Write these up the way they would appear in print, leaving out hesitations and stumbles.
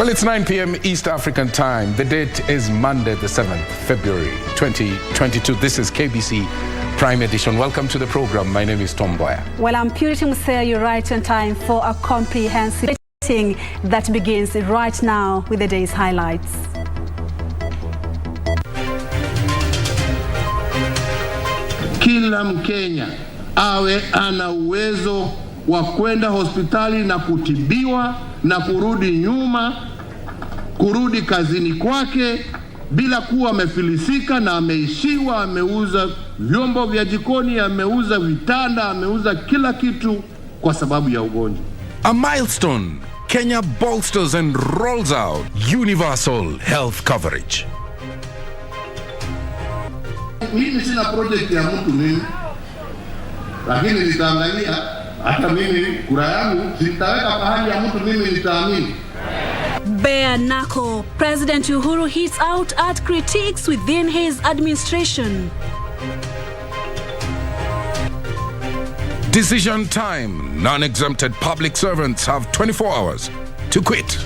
Well, it's 9 p.m. East African time. The date is Monday, the 7th, February 2022. This is KBC Prime Edition. Welcome to the program. My name is Mboya. Well, I'm Museo. You're right on time for a comprehensive meeting that begins right now with the day's highlights. Kila Mkenya awe ana uwezo wa kwenda hospitali na kutibiwa na kurudi nyuma, kurudi kazini kwake bila kuwa amefilisika na ameishiwa, ameuza vyombo vya jikoni, ameuza vitanda, ameuza kila kitu kwa sababu ya ugonjwa. A milestone. Kenya bolsters and rolls out universal health coverage. Mimi sina project ya mtu mimi, lakini nitaangalia hata mimi kura yangu sitaweka pahali ya mtu mimi nitaamini. Bare knuckle. President Uhuru hits out at critiques within his administration. Decision time. Non-exempted public servants have 24 hours to quit.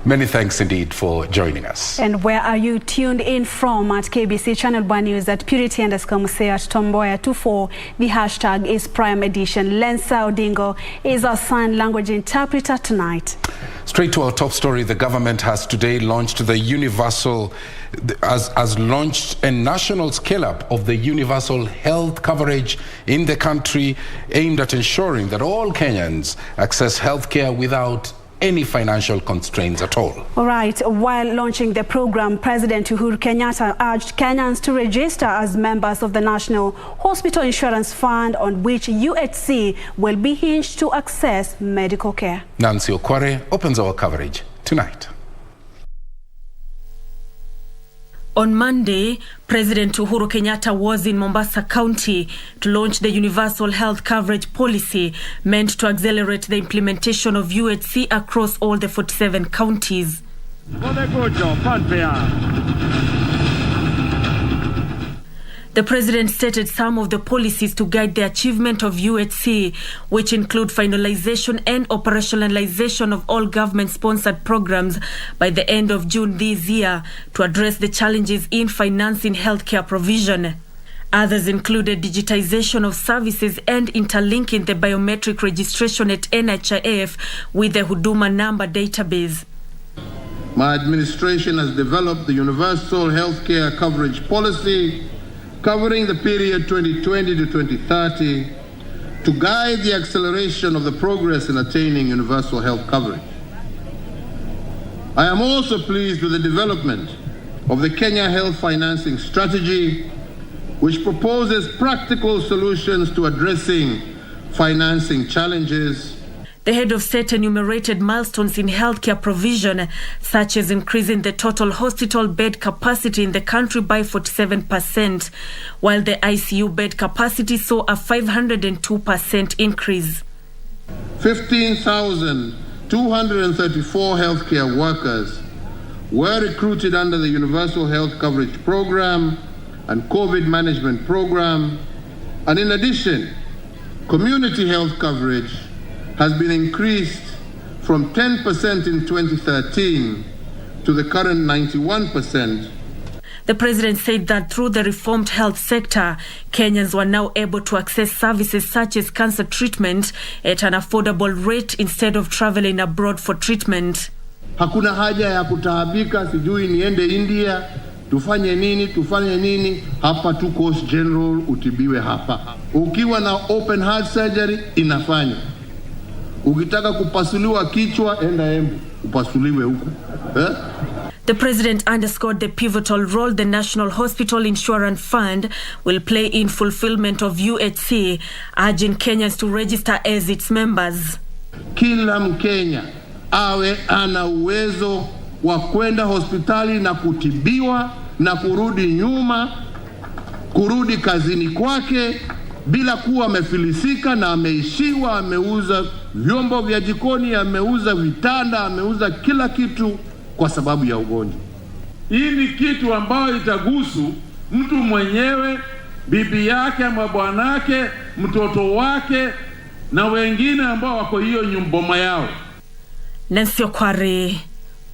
Many thanks indeed for joining us. And where are you tuned in from? At KBC Channel 1 News at Purity_Museo at Mboya24. The hashtag is Prime Edition. Lensa Odingo is our sign language interpreter tonight. Straight to our top story. The government has today launched the universal, has launched a national scale-up of the universal health coverage in the country, aimed at ensuring that all Kenyans access health care without any financial constraints at all. All right. While launching the program, President Uhuru Kenyatta urged Kenyans to register as members of the National Hospital Insurance Fund, on which UHC will be hinged to access medical care. Nancy Okware opens our coverage tonight. On Monday, President Uhuru Kenyatta was in Mombasa County to launch the Universal Health Coverage Policy, meant to accelerate the implementation of UHC across all the 47 counties. The president stated some of the policies to guide the achievement of UHC, which include finalization and operationalization of all government-sponsored programs by the end of June this year to address the challenges in financing healthcare provision. Others included digitization of services and interlinking the biometric registration at NHIF with the Huduma number database. My administration has developed the Universal Healthcare Coverage Policy covering the period 2020 to 2030 to guide the acceleration of the progress in attaining universal health coverage. I am also pleased with the development of the Kenya Health Financing Strategy, which proposes practical solutions to addressing financing challenges. The head of state enumerated milestones in healthcare provision, such as increasing the total hospital bed capacity in the country by 47%, while the ICU bed capacity saw a 502% increase. 15,234 healthcare workers were recruited under the Universal Health Coverage Program and COVID Management Program, and in addition, community health coverage has been increased from 10% in 2013 to the current 91%. The president said that through the reformed health sector, Kenyans were now able to access services such as cancer treatment at an affordable rate instead of traveling abroad for treatment. Hakuna haja ya kutaabika, sijui niende India, tufanye nini, hapa tu Coast General utibiwe hapa. Ukiwa na open heart surgery inafanya. Ukitaka kupasuliwa kichwa enda Embu upasuliwe huko. The president underscored the pivotal role the National Hospital Insurance Fund will play in fulfillment of UHC, urging Kenyans to register as its members. Kila Mkenya awe ana uwezo wa kwenda hospitali na kutibiwa na kurudi nyuma, kurudi kazini kwake bila kuwa amefilisika na ameishiwa, ameuza vyombo vya jikoni, ameuza vitanda, ameuza kila kitu kwa sababu ya ugonjwa. Hii ni kitu ambayo itagusu mtu mwenyewe, bibi yake ama bwanake mtoto wake na wengine ambao wako hiyo nyumboma yao. Nancy Okware,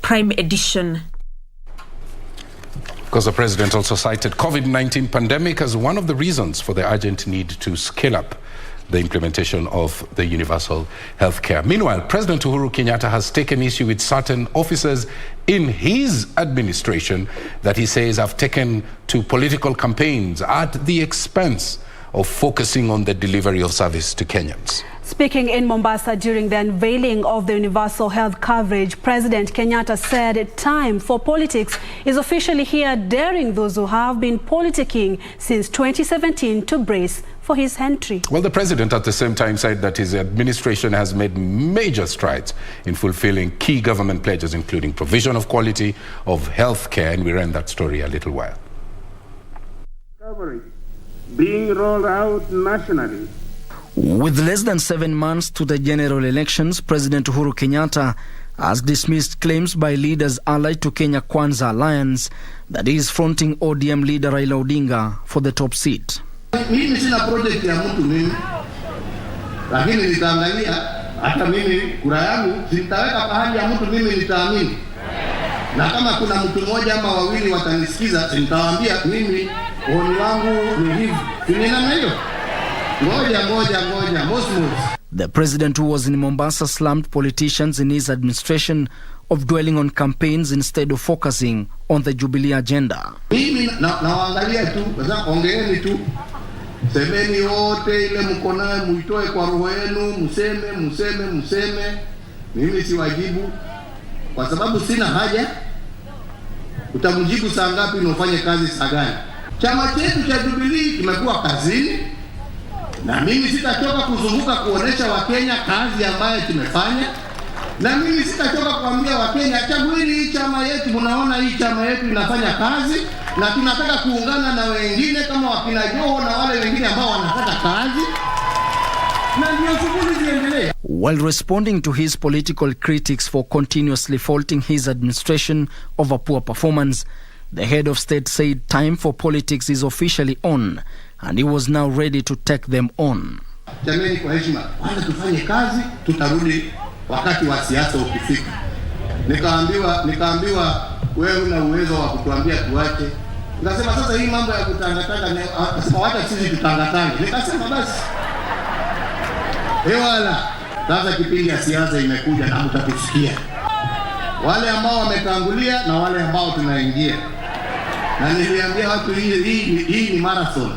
Prime Edition. Because the president also cited COVID-19 pandemic as one of the reasons for the urgent need to scale up the implementation of the universal health care. Meanwhile, President Uhuru Kenyatta has taken issue with certain officers in his administration that he says have taken to political campaigns at the expense of focusing on the delivery of service to Kenyans. Speaking in Mombasa during the unveiling of the universal health coverage, President Kenyatta said time for politics is officially here, daring those who have been politicking since 2017 to brace for his entry. Well, the president at the same time said that his administration has made major strides in fulfilling key government pledges, including provision of quality of health care, and we ran that story a little while. Coverage being rolled out nationally. With less than 7 months to the general elections, President Uhuru Kenyatta has dismissed claims by leaders allied to Kenya Kwanza Alliance that he is fronting ODM leader Raila Odinga for the top seat. Mimi sina project ya mtu mimi, lakini nitaangalia hata mimi kura yangu sitaweka pahali ya mtu mimi nitaamini. Na kama kuna mtu mmoja ama wawili watanisikiza, nitawaambia mimi oni wangu ni hivi. Tunaona hiyo? The president, who was in Mombasa, slammed politicians in his administration of dwelling on campaigns instead of focusing on the Jubilee agenda. Mimi naangalia tu, ongeeni tu. Semeni yote ile mko nayo muitoe kwa roho yenu, mseme. Mimi siwajibu kwa sababu sina haja. Utamjibu saa ngapi na ufanye kazi saa gani? Chama chetu cha Jubilee kimekuwa kazini. Na mimi sitachoka kuzunguka kuonesha Wakenya kazi ambayo tumefanya. Na mimi sitachoka kuambia Wakenya chagueni hii chama yetu, mnaona hii chama yetu inafanya kazi na tunataka kuungana na wengine kama wakina Joho na wale wengine ambao wanataka kazi. Na ndio shughuli ziendelee. While responding to his political critics for continuously faulting his administration over poor performance, the head of state said time for politics is officially on, and he was now ready to take them on. Jameni, kwa heshima, kwanza tufanye kazi, tutarudi wakati wa siasa ukifika. Nikaambiwa wewe una uwezo wa kutuambia tuache. Nikasema sasa hii mambo ya kutangatanga, akasema wacha sisi tutangatanga. Nikasema basi. Wala sasa kipindi ya siasa imekuja na mtatusikia. Wale ambao wametangulia na wale ambao tunaingia. Na niliambia watu hii ni marathon.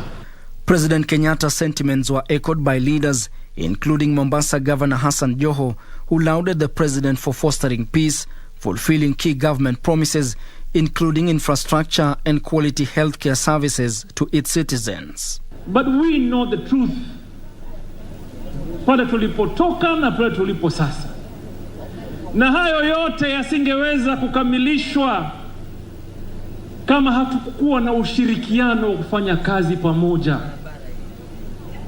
President Kenyatta's sentiments were echoed by leaders, including Mombasa Governor Hassan Joho, who lauded the president for fostering peace, fulfilling key government promises, including infrastructure and quality healthcare services to its citizens. But we know the truth. Pale tulipotoka na pale tulipo sasa. Na hayo yote yasingeweza kukamilishwa kama hatukuwa na ushirikiano wa kufanya kazi pamoja,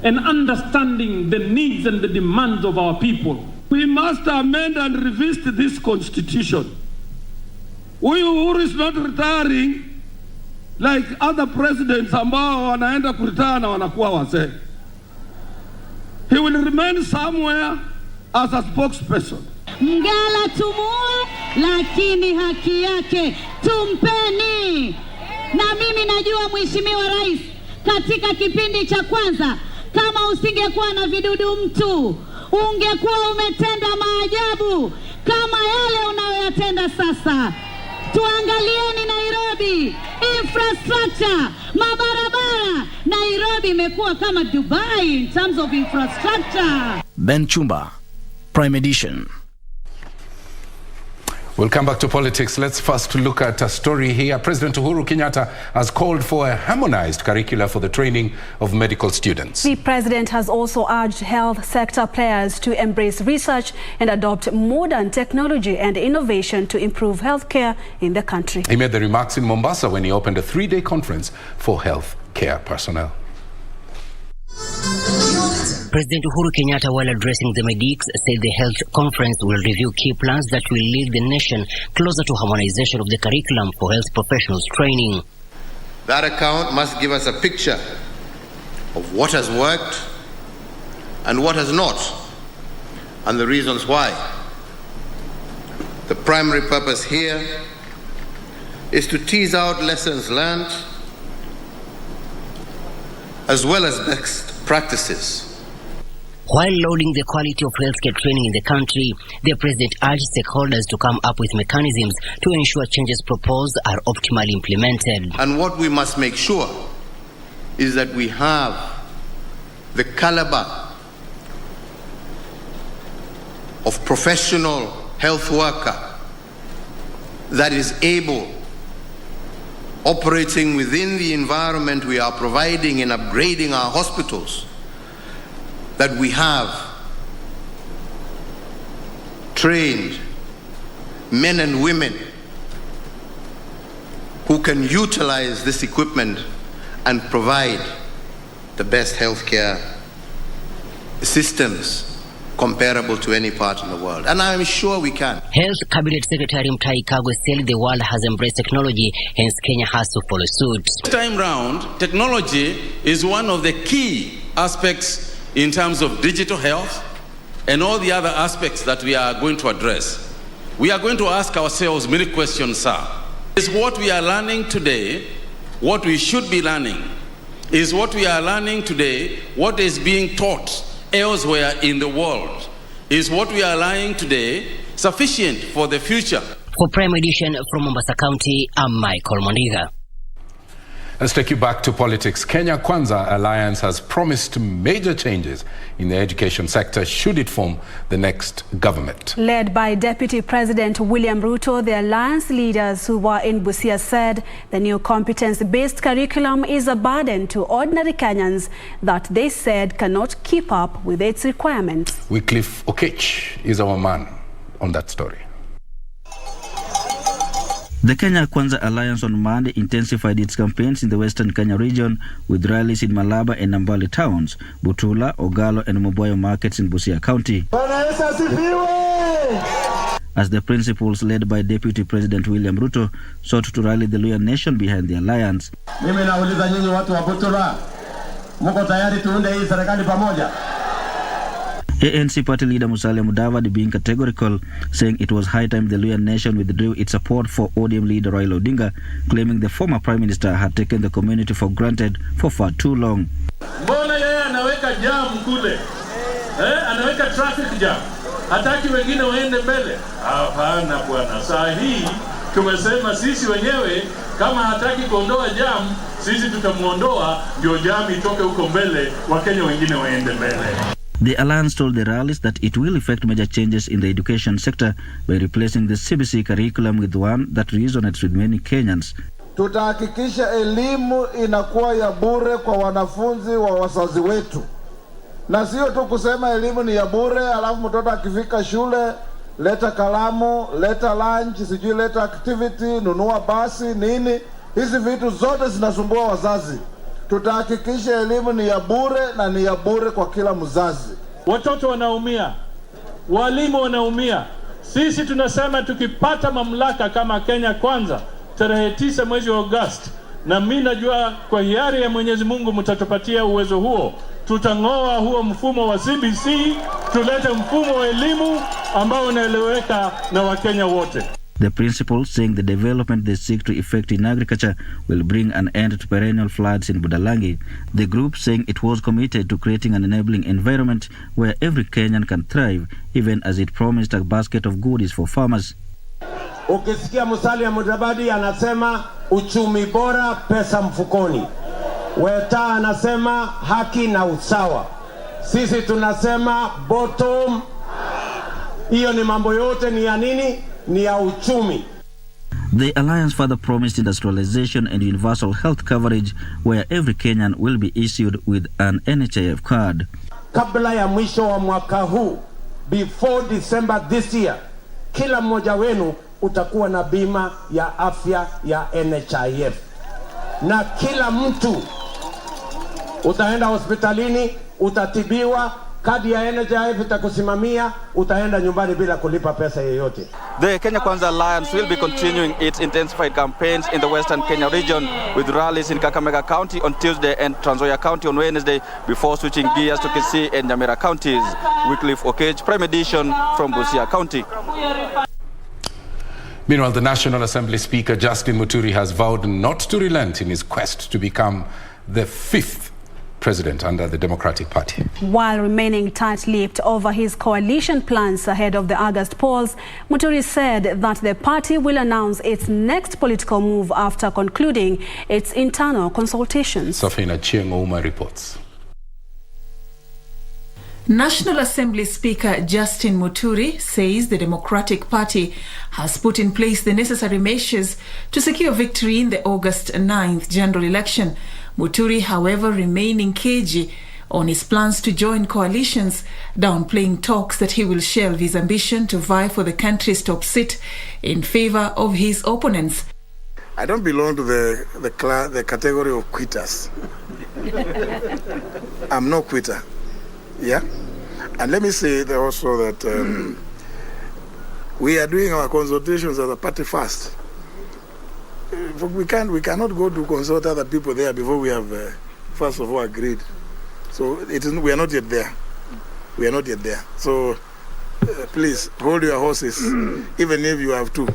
and understanding the needs and the demands of our people. We must amend and revisit this constitution. Uhuru is not retiring like other presidents ambao wanaenda kuretire na wanakuwa wazee. He will remain somewhere as a spokesperson. Mgala tumue, lakini haki yake tumpeni. Na mimi najua Mheshimiwa Rais, katika kipindi cha kwanza, kama usingekuwa na vidudu mtu, ungekuwa umetenda maajabu kama yale unayoyatenda sasa. Tuangalieni Nairobi, infrastructure, mabarabara. Nairobi imekuwa kama Dubai in terms of infrastructure. Ben Chumba, Prime Edition. We'll come back to politics. Let's first look at a story here. President Uhuru Kenyatta has called for a harmonized curricula for the training of medical students. The president has also urged health sector players to embrace research and adopt modern technology and innovation to improve healthcare in the country. He made the remarks in Mombasa when he opened a 3-day conference for health care personnel. President Uhuru Kenyatta, while addressing the medics, said the health conference will review key plans that will lead the nation closer to harmonization of the curriculum for health professionals training. That account must give us a picture of what has worked and what has not, and the reasons why. The primary purpose here is to tease out lessons learned as well as best practices. While lauding the quality of healthcare training in the country, the president urged stakeholders to come up with mechanisms to ensure changes proposed are optimally implemented. And what we must make sure is that we have the caliber of professional health worker that is able, operating within the environment we are providing and upgrading our hospitals, that we have trained men and women who can utilize this equipment and provide the best healthcare systems comparable to any part in the world. And I'm sure we can. Health Cabinet Secretary Mutahi Kagwe said the world has embraced technology, hence Kenya has to follow suit. This time round, technology is one of the key aspects in terms of digital health and all the other aspects that we are going to address. We are going to ask ourselves many questions, sir. Is what we are learning today what we should be learning? Is what we are learning today what is being taught elsewhere in the world? Is what we are learning today sufficient for the future? For Prime Edition from Mombasa County, I'm Michael Mondiga. Let's take you back to politics. Kenya Kwanza Alliance has promised major changes in the education sector should it form the next government. Led by Deputy President William Ruto, the alliance leaders who were in Museo said the new competence-based curriculum is a burden to ordinary Kenyans that they said cannot keep up with its requirements. Wycliffe Okech is our man on that story. The Kenya Kwanza Alliance on Monday intensified its campaigns in the Western Kenya region with rallies in Malaba and Nambale towns, Butula, Ogalo and Mboya markets in Busia County. As the principals led by Deputy President William Ruto sought to rally the Luhya nation behind the alliance. Mimi nauliza nyinyi watu wa Butula, mko tayari tuunde hii serikali pamoja? ANC party leader Musalia Mudavadi being categorical, saying it was high time the Luhya nation withdrew its support for ODM leader Raila Odinga, claiming the former prime minister had taken the community for granted for far too long. Mbona yeye anaweka jam kule? Anaweka traffic jam. Hataki wengine waende mbele. Hapana bwana. Saa hii tumesema sisi wenyewe kama hataki kuondoa jam, sisi tutamuondoa ndio jam itoke huko mbele, Wakenya wengine waende mbele. The alliance told the rallies that it will effect major changes in the education sector by replacing the CBC curriculum with one that resonates with many Kenyans. Tutahakikisha elimu inakuwa ya bure kwa wanafunzi wa wazazi wetu. Na sio tu kusema elimu ni ya bure, alafu mtoto akifika shule, leta kalamu, leta lunch, sijui leta activity, nunua basi, nini. Hizi vitu zote zinasumbua wazazi. Tutahakikisha elimu ni ya bure na ni ya bure kwa kila mzazi. Watoto wanaumia, walimu wanaumia. Sisi tunasema tukipata mamlaka kama Kenya Kwanza tarehe 9 mwezi wa Agosti, na mimi najua kwa hiari ya Mwenyezi Mungu mtatupatia uwezo huo, tutang'oa huo mfumo wa CBC, tulete mfumo wa elimu ambao unaeleweka na Wakenya wote. The principals saying the development they seek to effect in agriculture will bring an end to perennial floods in Budalangi. The group saying it was committed to creating an enabling environment where every Kenyan can thrive, even as it promised a basket of goodies for farmers. Ukisikia Musalia Mudavadi anasema uchumi bora, pesa mfukoni. Weta anasema haki na usawa. Sisi tunasema bottom. Hiyo ni mambo yote ni ya nini? Ni ya uchumi. The alliance further promised industrialization and universal health coverage where every Kenyan will be issued with an NHIF card. Kabla ya mwisho wa mwaka huu, before December this year, kila mmoja wenu utakuwa na bima ya afya ya NHIF. Na kila mtu utaenda hospitalini, utatibiwa, kadi ya NHIF itakusimamia, utaenda nyumbani bila kulipa pesa yoyote. The Kenya Kwanza Alliance will be continuing its intensified campaigns in the Western Kenya region with rallies in Kakamega County on Tuesday and Trans Nzoia County on Wednesday before switching gears to Kisii and Nyamira counties. Wycliffe Okech, Prime Edition from Busia County. Meanwhile, the National Assembly Speaker Justin Muturi has vowed not to relent in his quest to become the 5th president under the Democratic Party. While remaining tight-lipped over his coalition plans ahead of the August polls, Muturi said that the party will announce its next political move after concluding its internal consultations. Safina Chieng-Ouma reports. National Assembly Speaker Justin Muturi says the Democratic Party has put in place the necessary measures to secure victory in the August 9th general election. Muturi, however, remaining cagey on his plans to join coalitions, downplaying talks that he will shelve his ambition to vie for the country's top seat in favor of his opponents. I don't belong to the category of quitters. I'm no quitter. Yeah? And let me say also that we are doing our consultations as a party first. We cannot go to consult other people there before we have first of all agreed. So we are not yet there. We are not yet there. So please hold your horses, even if you have two.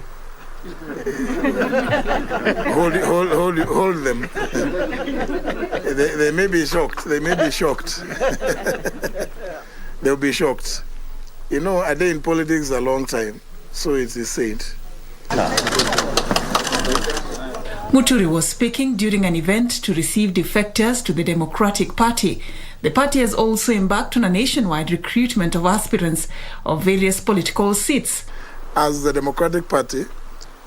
hold them. They may be shocked. They may be shocked. They'll be shocked. You know, a day in politics is a long time, so it is said. Muturi was speaking during an event to receive defectors to the Democratic Party. The party has also embarked on a nationwide recruitment of aspirants of various political seats. As the Democratic Party,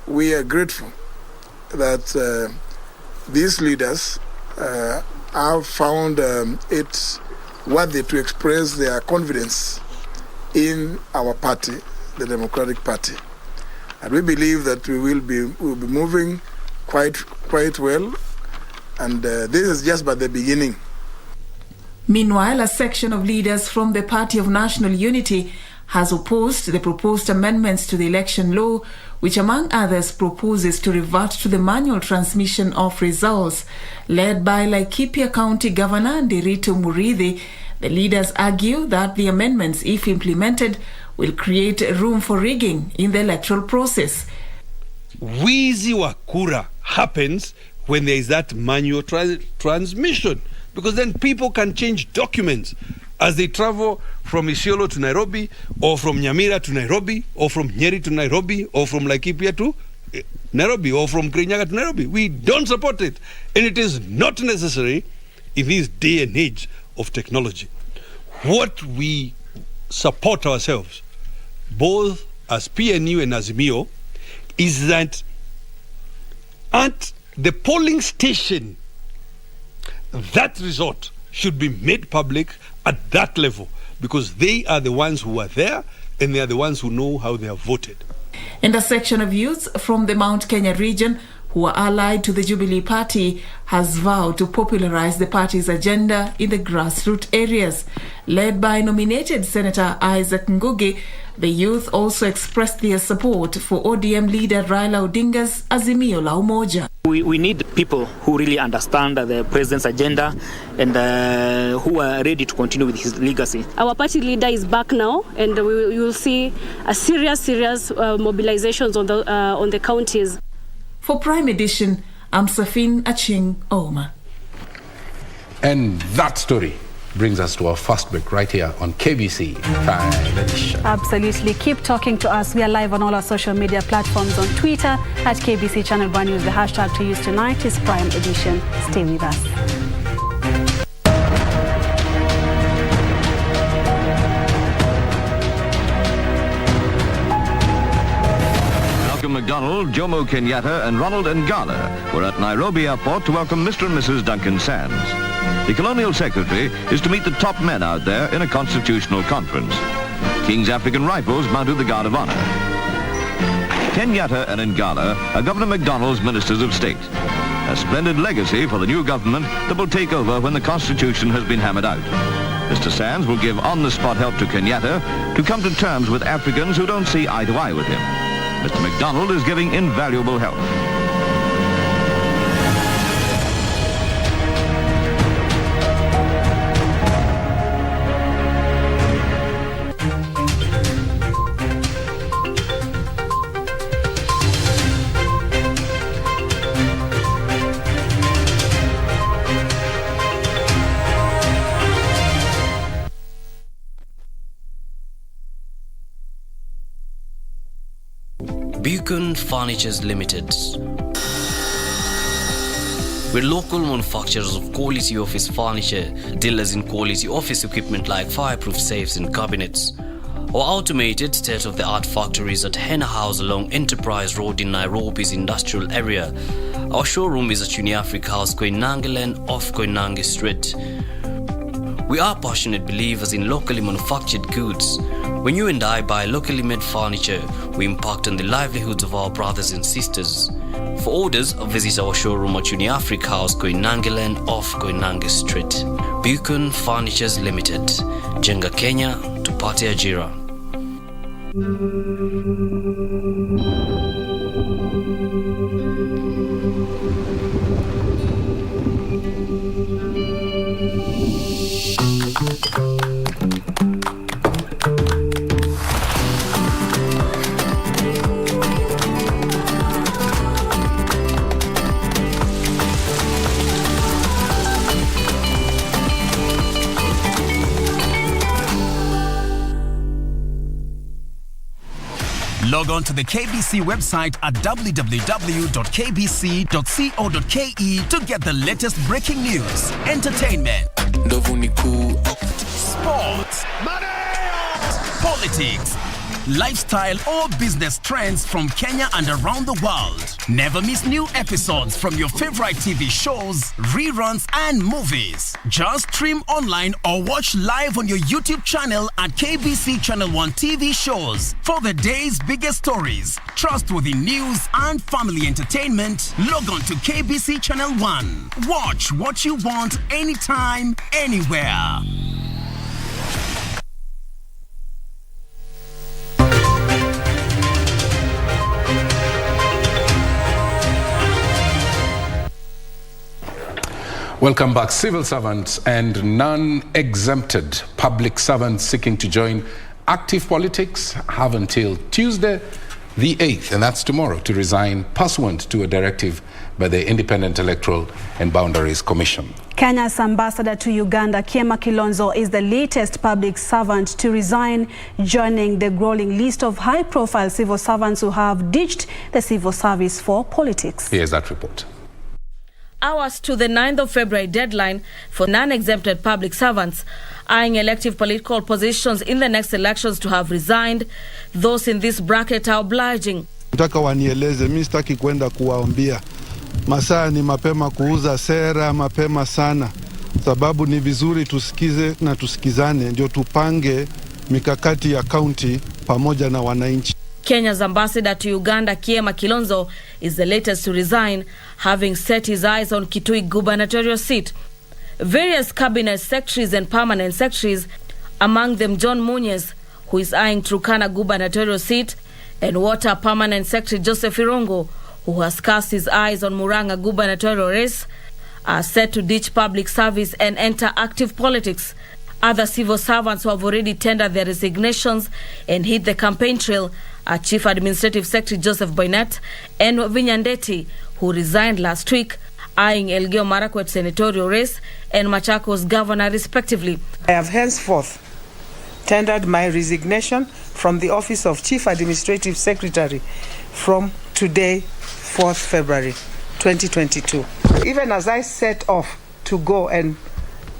we are grateful that these leaders have found it worthy to express their confidence in our party, the Democratic Party. And we believe that we will be moving quite well, and this is just but the beginning. Meanwhile, a section of leaders from the Party of National Unity has opposed the proposed amendments to the election law, which among others proposes to revert to the manual transmission of results. Led by Laikipia County Governor Nderitu Murithi, the leaders argue that the amendments, if implemented, will create room for rigging in the electoral process. Wizi wa kura happens when there is that manual transmission, because then people can change documents as they travel from Isiolo to Nairobi, or from Nyamira to Nairobi, or from Nyeri to Nairobi, or from Laikipia to Nairobi, or from Kirinyaga to Nairobi. We don't support it, and it is not necessary in this day and age of technology. What we support ourselves, both as PNU and Azimio, is that at the polling station, that result should be made public at that level, because they are the ones who are there and they are the ones who know how they have voted. And a section of youths from the Mount Kenya region who are allied to the Jubilee Party has vowed to popularize the party's agenda in the grassroots areas. Led by nominated Senator Isaac Ngugi, the youth also expressed their support for ODM leader Raila Odinga's Azimio la Umoja. We need people who really understand the president's agenda and who are ready to continue with his legacy. Our party leader is back now, and you will see a serious mobilizations on the counties. For Prime Edition, I'm Safin Chieng-Ouma. And that story brings us to our first break right here on KBC Prime Edition. Absolutely. Keep talking to us. We are live on all our social media platforms. On Twitter at KBC Channel 1 News. The hashtag to use tonight is Prime Edition. Stay with us. McDonald, Jomo Kenyatta and Ronald Ngala were at Nairobi Airport to welcome Mr. and Mrs. Duncan Sands. The Colonial Secretary is to meet the top men out there in a constitutional conference. King's African Rifles mounted the Guard of Honor. Kenyatta and Ngala are Governor McDonald's Ministers of State. A splendid legacy for the new government that will take over when the Constitution has been hammered out. Mr. Sands will give on-the-spot help to Kenyatta to come to terms with Africans who don't see eye to eye with him. Mr. McDonald is giving invaluable help. Beacon Furnitures Limited. We're local manufacturers of quality office furniture, dealers in quality office equipment like fireproof safes and cabinets. Our automated state-of-the-art factories at Henna House along Enterprise Road in Nairobi's industrial area. Our showroom is at Uniafric House, Koinange Lane off Koinange Street. We are passionate believers in locally manufactured goods. When you and I buy locally made furniture, we impact on the livelihoods of our brothers and sisters. For orders, visit our showroom at Uniafric House, Koinange Lane off Koinange Street. Beacon Furnitures Limited. Jenga Kenya, tupate ajira. Log on to the KBC website at www.kbc.co.ke to get the latest breaking news, entertainment, sports, politics, lifestyle or business trends from Kenya and around the world. Never miss new episodes from your favorite TV shows, reruns and movies. Just stream online or watch live on your YouTube channel at KBC Channel 1 TV shows. For the day's biggest stories, trustworthy news and family entertainment, log on to KBC Channel 1. Watch what you want anytime, anywhere. Welcome back. Civil servants and non-exempted public servants seeking to join active politics have until Tuesday, the 8th, and that's tomorrow, to resign pursuant to a directive by the Independent Electoral and Boundaries Commission. Kenya's ambassador to Uganda, Kiema Kilonzo, is the latest public servant to resign, joining the growing list of high-profile civil servants who have ditched the civil service for politics. Here's that report. Hours to the 9th of February deadline for non-exempted public servants eyeing elective political positions in the next elections to have resigned. Those in this bracket are obliging. Nataka wanieleze, mimi sitaki kwenda kuwaambia. Masaa ni mapema kuuza sera, mapema sana. Sababu ni vizuri tusikize na tusikizane, ndio tupange mikakati ya county pamoja na wananchi. Kenya's ambassador to Uganda, Kiema Kilonzo, is the latest to resign, having set his eyes on Kitui gubernatorial seat. Various cabinet secretaries and permanent secretaries, among them John Munyes, who is eyeing Turkana gubernatorial seat, and Water permanent secretary Joseph Irongo, who has cast his eyes on Muranga gubernatorial race, are set to ditch public service and enter active politics. Other civil servants who have already tendered their resignations and hit the campaign trail are Chief Administrative Secretary Joseph Boynette and Vinyandeti, who resigned last week, eyeing Elgeyo Marakwet senatorial race and Machakos governor respectively. I have henceforth tendered my resignation from the office of Chief Administrative Secretary from today, 4th February 2022. Even as I set off to go and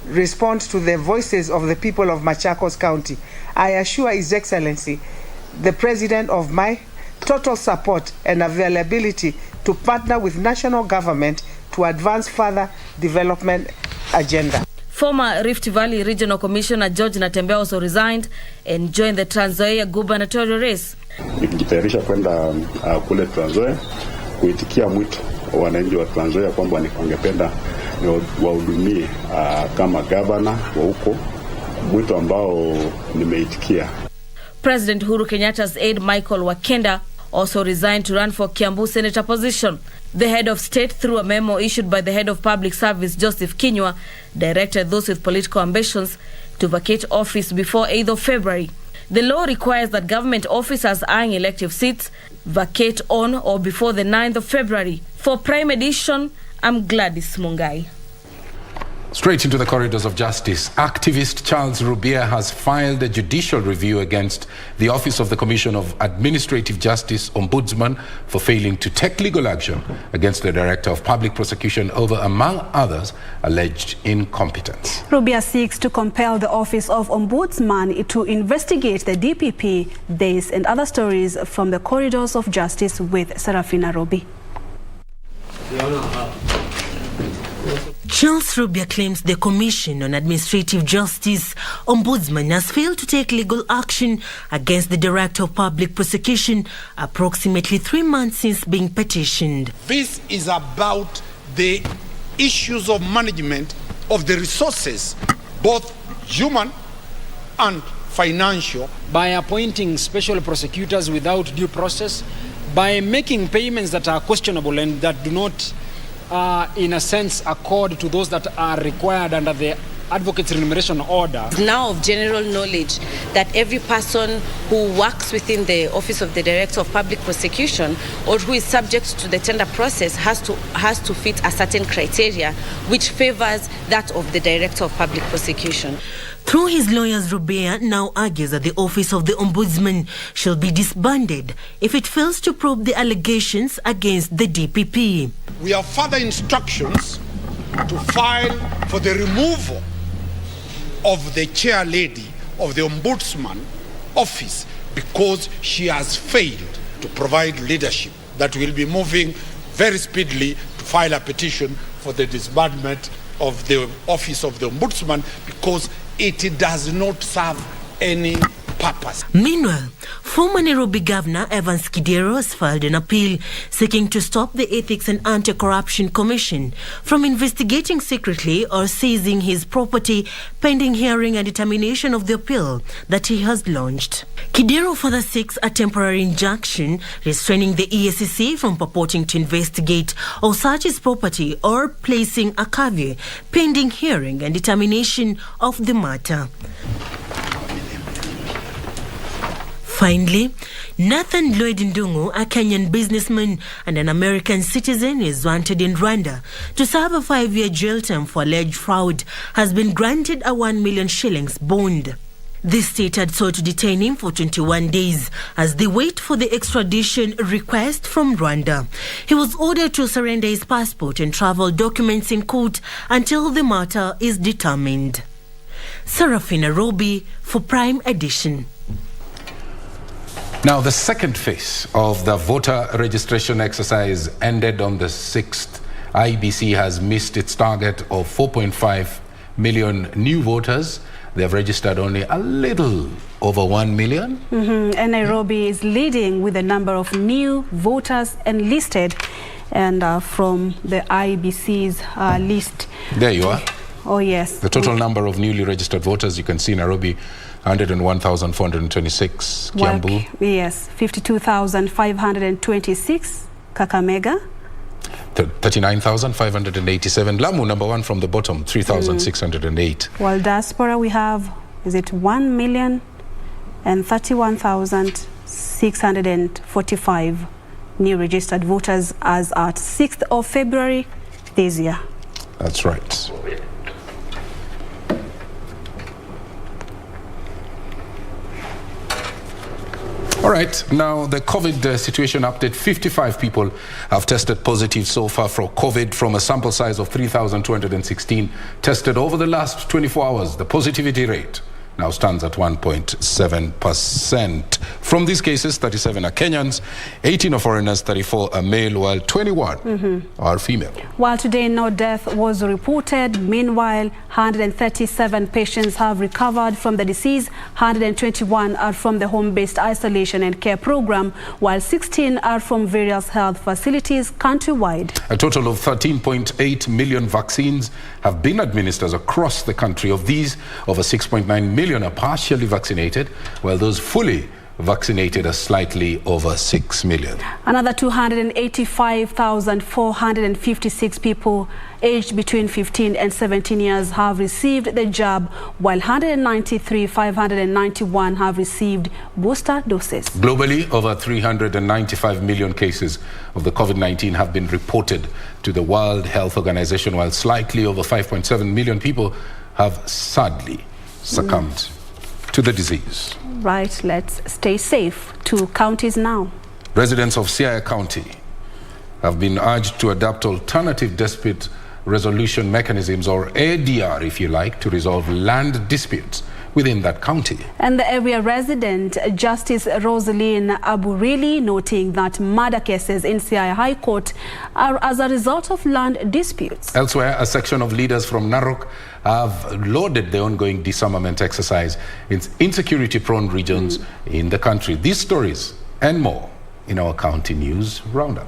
respond to the voices of the people of Machakos County, I assure His Excellency, the President, of my total support and availability to partner with national government to advance further development agenda. Former Rift Valley Regional Commissioner George Natembeya also resigned and joined the Trans Nzoia gubernatorial race. Nikijitayarisha kwenda kule Trans Nzoia kuitikia mwito wa wananchi wa Trans Nzoia kwamba wangependa wahudumie kama gavana wa huko, mwito ambao nimeitikia. President Uhuru Kenyatta's aide Michael Wakenda also resigned to run for Kiambu Senator position. The head of state, through a memo issued by the head of public service, Joseph Kinyua, directed those with political ambitions to vacate office before 8th of February. The law requires that government officers eyeing elective seats vacate on or before the 9th of February. For Prime Edition, I'm Gladys Mungai. Straight into the corridors of justice, activist Charles Rubia has filed a judicial review against the Office of the Commission of Administrative Justice Ombudsman for failing to take legal action against the Director of Public Prosecution over, among others, alleged incompetence. Rubia seeks to compel the Office of Ombudsman to investigate the DPP. This and other stories from the corridors of justice with Serafina Robi. Charles Rubia claims the Commission on Administrative Justice Ombudsman has failed to take legal action against the Director of Public Prosecution approximately 3 months since being petitioned. This is about the issues of management of the resources, both human and financial. By appointing special prosecutors without due process, by making payments that are questionable and that do not in a sense accord to those that are required under the Advocates Remuneration Order. It's now of general knowledge that every person who works within the Office of the Director of Public Prosecution or who is subject to the tender process has to fit a certain criteria which favors that of the Director of Public Prosecution. Through his lawyers, Rubia now argues that the Office of the Ombudsman shall be disbanded if it fails to probe the allegations against the DPP. We have further instructions to file for the removal of the chair lady of the Ombudsman office because she has failed to provide leadership. That will be moving very speedily to file a petition for the disbandment of the office of the Ombudsman because it does not serve any purpose. Meanwhile, former Nairobi Governor Evans Kidero has filed an appeal seeking to stop the Ethics and Anti-Corruption Commission from investigating secretly or seizing his property pending hearing and determination of the appeal that he has launched. Kidero further seeks a temporary injunction restraining the EACC from purporting to investigate or search his property or placing a caveat pending hearing and determination of the matter. Finally, Nathan Lloyd Ndungu, a Kenyan businessman and an American citizen, is wanted in Rwanda to serve a 5-year jail term for alleged fraud, has been granted a 1 million shillings bond. The state had sought to detain him for 21 days as they wait for the extradition request from Rwanda. He was ordered to surrender his passport and travel documents in court until the matter is determined. Serafina Robi for Prime Edition. Now, the second phase of the voter registration exercise ended on the 6th. IBC has missed its target of 4.5 million new voters. They have registered only a little over 1 million. And Nairobi is leading with the number of new voters enlisted. And from the IBC's list. There you are. Oh, yes. The total number of newly registered voters, you can see Nairobi, 101,426. Kiambu. Yes, 52,526. Kakamega. 39,587. Lamu, number one from the bottom, 3,608. While diaspora, we have, is it 1,031,645 new registered voters as at 6th of February this year. That's right. All right, now the COVID situation update. 55 people have tested positive so far for COVID from a sample size of 3,216 tested over the last 24 hours. The positivity rate now stands at 1.7%. From these cases, 37 are Kenyans, 18 are foreigners, 34 are male, while 21 are female. While today no death was reported, meanwhile 137 patients have recovered from the disease, 121 are from the home-based isolation and care program, while 16 are from various health facilities countrywide. A total of 13.8 million vaccines have been administered across the country. Of these, over 6.9 million are partially vaccinated, while those fully vaccinated slightly over 6 million. Another 285,456 people aged between 15 and 17 years have received the jab, while 193,591 have received booster doses. Globally, over 395 million cases of the COVID-19 have been reported to the World Health Organization, while slightly over 5.7 million people have sadly succumbed to the disease. Right, let's stay safe. 2 counties now. Residents of Siaya County have been urged to adopt alternative dispute resolution mechanisms, or ADR if you like, to resolve land disputes within that county. And the area resident, Justice Rosaline Aburili, noting that murder cases in Siaya High Court are as a result of land disputes. Elsewhere, a section of leaders from Narok have lauded the ongoing disarmament exercise in insecurity-prone regions in the country. These stories and more in our county news roundup.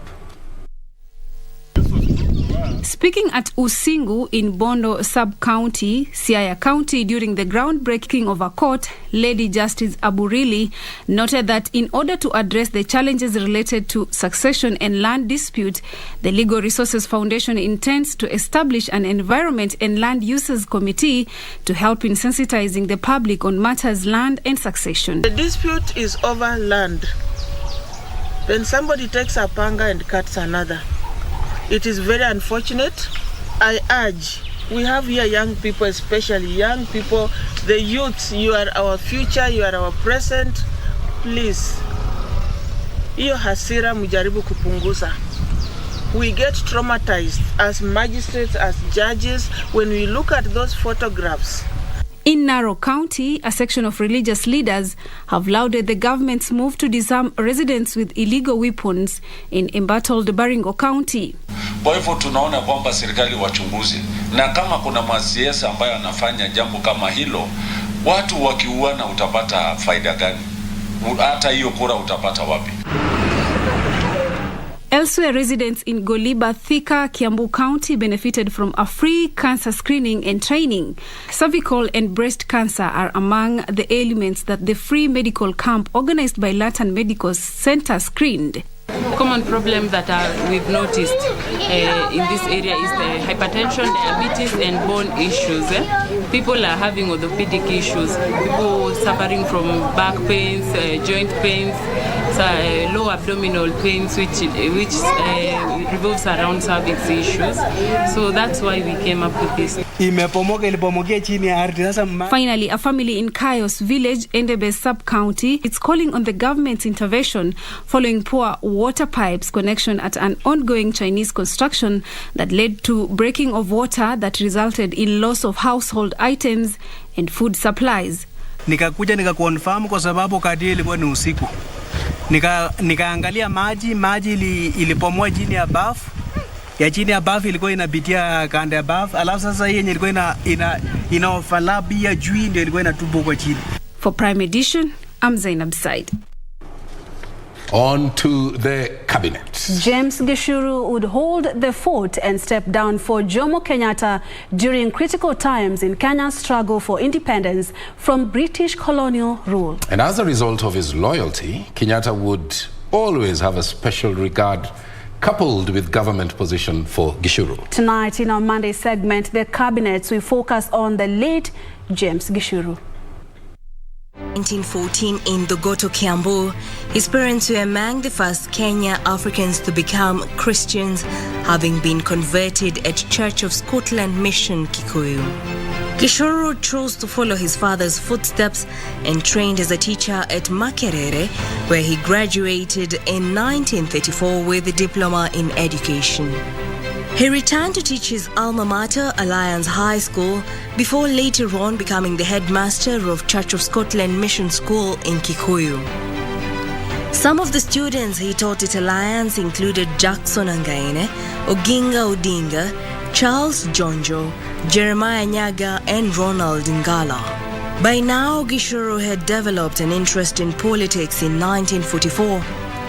Speaking at Usingu in Bondo Sub-County, Siaya County, during the groundbreaking of a court, Lady Justice Aburili noted that in order to address the challenges related to succession and land dispute, the Legal Resources Foundation intends to establish an Environment and Land Uses Committee to help in sensitizing the public on matters land and succession. The dispute is over land. When somebody takes a panga and cuts another, it is very unfortunate. I urge, we have here young people, especially young people, the youth, you are our future, you are our present. Please, hiyo hasira mujaribu kupunguza. We get traumatized as magistrates, as judges, when we look at those photographs. In Narok County, a section of religious leaders have lauded the government's move to disarm residents with illegal weapons in embattled Baringo County. Kwa hivyo tunaona kwamba serikali wachunguzi, na kama kuna masiasa ambayo anafanya jambo kama hilo, watu wakiuana utapata faida gani? Hata hiyo kura utapata wapi? Elsewhere, residents in Goliba, Thika, Kiambu County benefited from a free cancer screening and training. Cervical and breast cancer are among the ailments that the free medical camp organized by Latin Medical Center screened. Common problem that we've noticed in this area is the hypertension, diabetes, and bone issues. People are having orthopedic issues. People suffering from back pains, joint pains, low abdominal pains, which revolves around cervix issues. So that's why we came up with this. Finally, a family in Kayos village, Endebe sub-county, is calling on the government's intervention following poor water pipes connection at an ongoing Chinese construction that led to breaking of water that resulted in loss of household items and food supplies. Nikakuja nikakonfirm kwa sababu kadi ilikuwa ni usiku. Nikaangalia maji ilipomoa chini ya bafu. Ya chini ya bafu ilikuwa inapitia kanda ya bafu. Alafu sasa hii yenye ilikuwa ina overlap ya juu ndio ilikuwa inatupa kwa chini. For Prime Edition, I'm Zainab Said. On to the cabinet. James Gishuru would hold the fort and step down for Jomo Kenyatta during critical times in Kenya's struggle for independence from British colonial rule. And as a result of his loyalty, Kenyatta would always have a special regard coupled with government position for Gishuru. Tonight in our Monday segment, the cabinets, we focus on the late James Gishuru. 1914 in Dogoto, Kiambu, his parents were among the first Kenya Africans to become Christians, having been converted at Church of Scotland Mission, Kikuyu. Gishuru chose to follow his father's footsteps and trained as a teacher at Makerere, where he graduated in 1934 with a diploma in education. He returned to teach his alma mater, Alliance High School, before later on becoming the headmaster of Church of Scotland Mission School in Kikuyu. Some of the students he taught at Alliance included Jackson Angaine, Oginga Odinga, Charles Jonjo, Jeremiah Nyaga, and Ronald Ngala. By now, Gishuru had developed an interest in politics in 1944.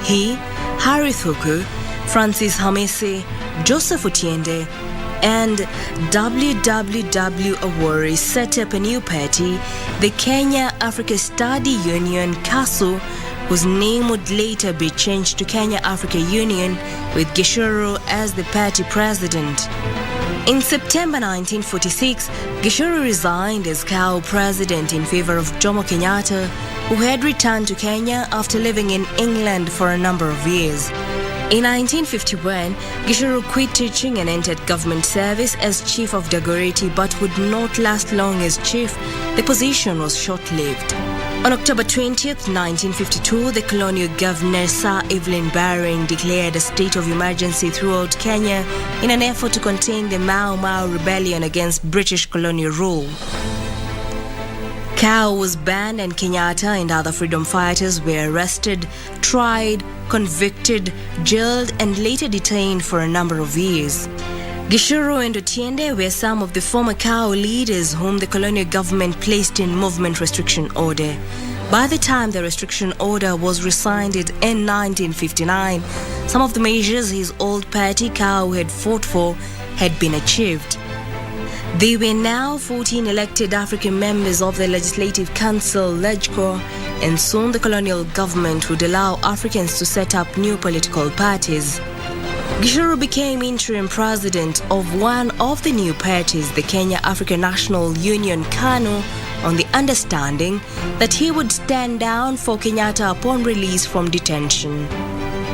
He, Harry Thuku, Francis Hamisi, Joseph Otiende, and W.W. Awori set up a new party, the Kenya Africa Study Union, KASU, whose name would later be changed to Kenya Africa Union, with Gichuru as the party president. In September 1946, Gichuru resigned as KAU president in favor of Jomo Kenyatta, who had returned to Kenya after living in England for a number of years. In 1951, Gichuru quit teaching and entered government service as chief of Dagoretti, but would not last long as chief. The position was short-lived. On October 20th, 1952, the colonial governor Sir Evelyn Baring declared a state of emergency throughout Kenya in an effort to contain the Mau Mau rebellion against British colonial rule. KAU was banned and Kenyatta and other freedom fighters were arrested, tried, convicted, jailed and later detained for a number of years. Gichuru and Otiende were some of the former KAU leaders whom the colonial government placed in movement restriction order. By the time the restriction order was rescinded in 1959, some of the measures his old party KAU had fought for had been achieved. There were now 14 elected African members of the Legislative Council, LegCo, and soon the colonial government would allow Africans to set up new political parties. Gichuru became interim president of one of the new parties, the Kenya African National Union, KANU, on the understanding that he would stand down for Kenyatta upon release from detention.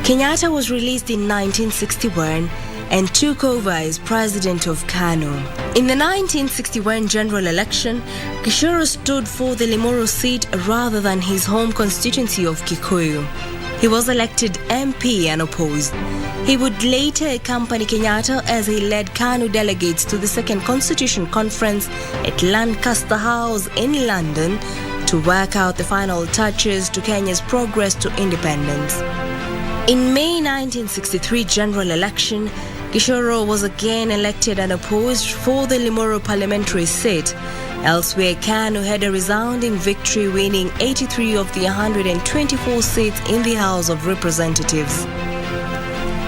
Kenyatta was released in 1961 and took over as president of KANU. In the 1961 general election, Gichuru stood for the Limuru seat rather than his home constituency of Kikuyu. He was elected MP unopposed. He would later accompany Kenyatta as he led KANU delegates to the Second Constitution Conference at Lancaster House in London to work out the final touches to Kenya's progress to independence. In May 1963 general election, Gichuru was again elected unopposed for the Limuru parliamentary seat. Elsewhere, KANU had a resounding victory, winning 83 of the 124 seats in the House of Representatives.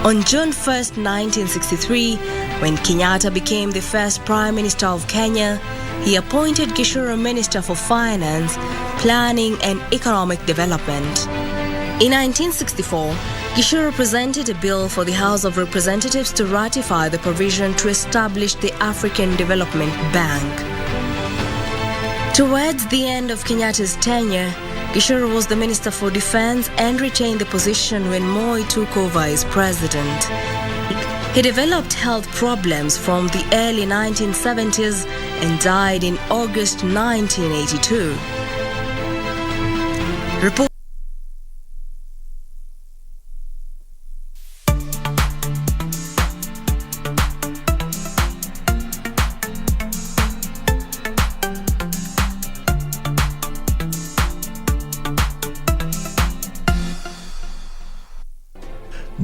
On June 1st, 1963, when Kenyatta became the first Prime Minister of Kenya, he appointed Gichuru Minister for Finance, Planning and Economic Development. In 1964, Gichuru presented a bill for the House of Representatives to ratify the provision to establish the African Development Bank. Towards the end of Kenyatta's tenure, Gichuru was the Minister for Defense and retained the position when Moi took over as president. He developed health problems from the early 1970s and died in August 1982.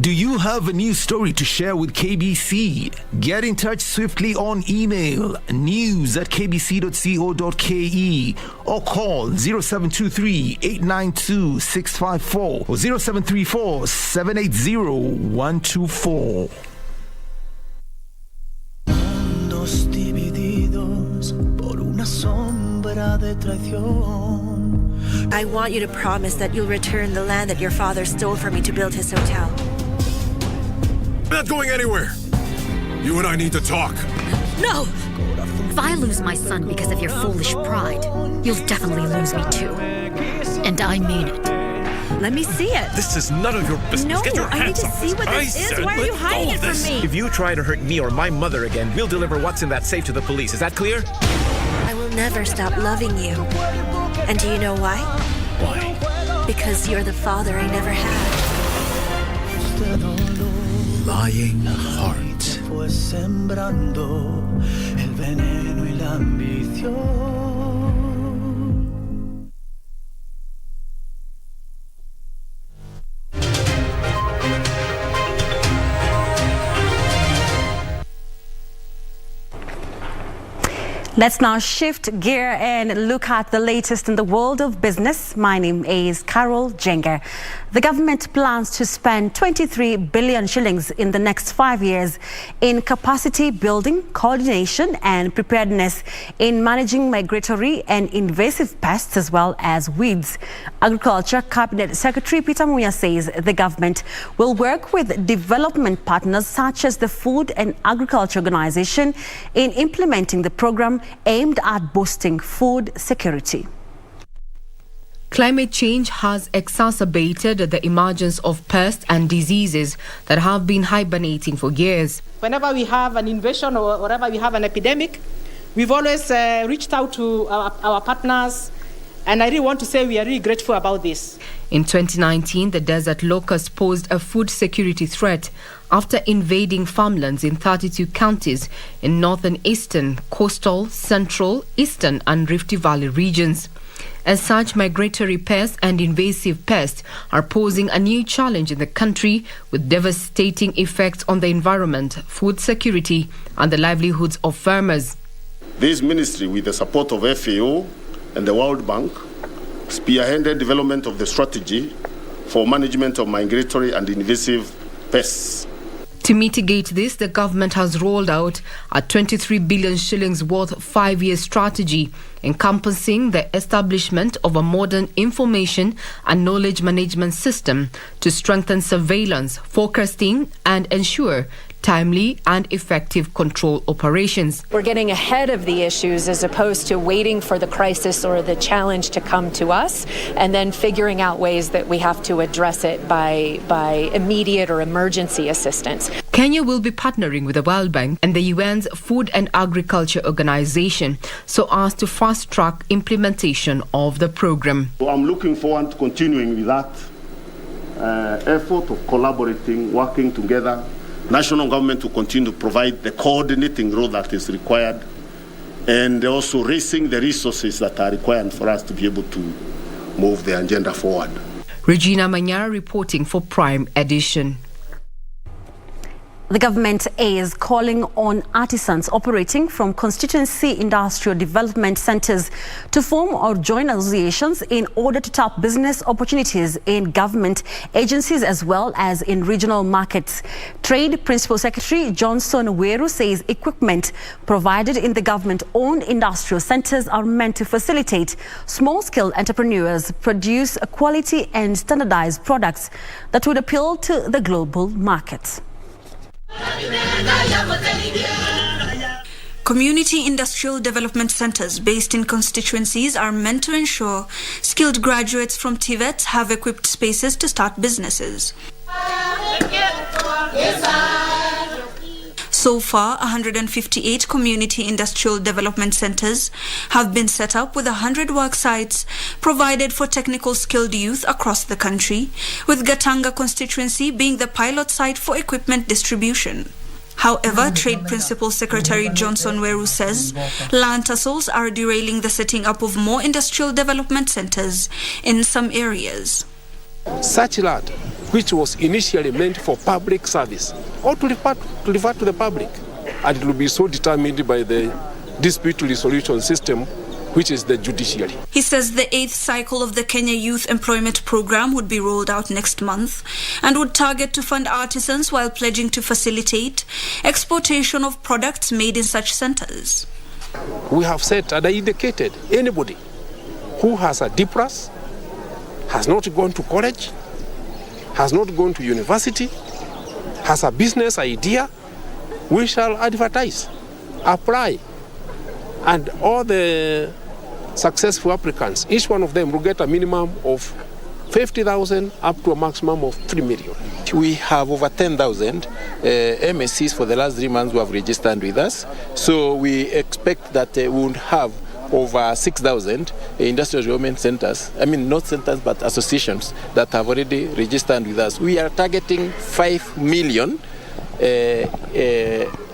Do you have a news story to share with KBC? Get in touch swiftly on email news@kbc.co.ke or call 0723-892-654 or 0734-780-124. Mundos divididos por una sombra de traición. I want you to promise that you'll return the land that your father stole from me to build his hotel. I'm not going anywhere. You and I need to talk. No! If I lose my son because of your foolish pride, you'll definitely lose me too. And I mean it. Let me see it. This is none of your business. No, Get your I need hands to off see this. what this is. Why are you hiding it from me? If you try to hurt me or my mother again, we'll deliver what's in that safe to the police. Is that clear? I will never stop loving you. And do you know why? Why? Because you're the father I never had. Lying heart. Fue sembrando el veneno y la ambición. Let's now shift gear and look at the latest in the world of business. My name is Carol Jenga. The government plans to spend 23 billion shillings in the next 5 years in capacity building, coordination and preparedness in managing migratory and invasive pests as well as weeds. Agriculture Cabinet Secretary Peter Mboya says the government will work with development partners such as the Food and Agriculture Organization in implementing the program aimed at boosting food security. Climate change has exacerbated the emergence of pests and diseases that have been hibernating for years. Whenever we have an invasion or whenever we have an epidemic, we've always reached out to our partners, and I really want to say we are really grateful about this. In 2019, the desert locust posed a food security threat after invading farmlands in 32 counties in northern, eastern, coastal, central, eastern and Rift Valley regions. As such, migratory pests and invasive pests are posing a new challenge in the country with devastating effects on the environment, food security and the livelihoods of farmers. This ministry, with the support of FAO and the World Bank, spearheaded development of the strategy for management of migratory and invasive pests. To mitigate this, the government has rolled out a 23 billion shillings worth 5-year strategy encompassing the establishment of a modern information and knowledge management system to strengthen surveillance, forecasting and ensure timely and effective control operations. We're getting ahead of the issues as opposed to waiting for the crisis or the challenge to come to us and then figuring out ways that we have to address it by immediate or emergency assistance. Kenya will be partnering with the World Bank and the UN's Food and Agriculture Organization so as to fast-track implementation of the program. So I'm looking forward to continuing with that effort of collaborating, working together. National government will continue to provide the coordinating role that is required and also raising the resources that are required for us to be able to move the agenda forward. Regina Manyara reporting for Prime Edition. The government is calling on artisans operating from constituency industrial development centres to form or join associations in order to tap business opportunities in government agencies as well as in regional markets. Trade Principal Secretary Johnson Weru says equipment provided in the government-owned industrial centres are meant to facilitate small-scale entrepreneurs produce quality and standardised products that would appeal to the global market. Community industrial development centres based in constituencies are meant to ensure skilled graduates from TVETs have equipped spaces to start businesses. So far, 158 community industrial development centres have been set up with 100 work sites provided for technical skilled youth across the country, with Gatanga constituency being the pilot site for equipment distribution. However, Trade Principal Secretary Johnson Weru says land tussles are derailing the setting up of more industrial development centres in some areas. Such land, which was initially meant for public service, or to refer to the public, and it will be so determined by the dispute resolution system, which is the judiciary. He says the 8th cycle of the Kenya Youth Employment Program would be rolled out next month and would target to fund artisans while pledging to facilitate exportation of products made in such centres. We have said and indicated anybody who has a DPRAS, has not gone to college, has not gone to university, has a business idea, we shall advertise, apply, and all the successful applicants, each one of them will get a minimum of 50,000 up to a maximum of 3 million. We have over 10,000 MSCs for the last 3 months who have registered with us. So we expect that we would have over 6,000 industrial development centers, not centers but associations that have already registered with us. We are targeting 5 million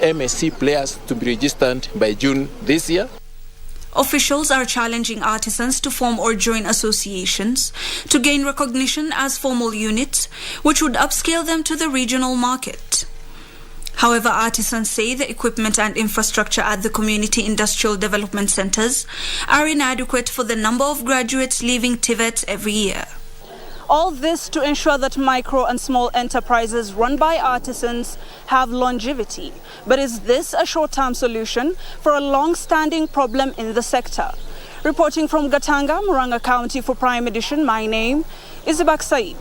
MSC players to be registered by June this year. Officials are challenging artisans to form or join associations to gain recognition as formal units, which would upscale them to the regional market. However, artisans say the equipment and infrastructure at the community industrial development centers are inadequate for the number of graduates leaving TVET every year. All this to ensure that micro and small enterprises run by artisans have longevity. But is this a short-term solution for a long-standing problem in the sector? Reporting from Gatanga, Muranga County for Prime Edition, my name is Ibak Said.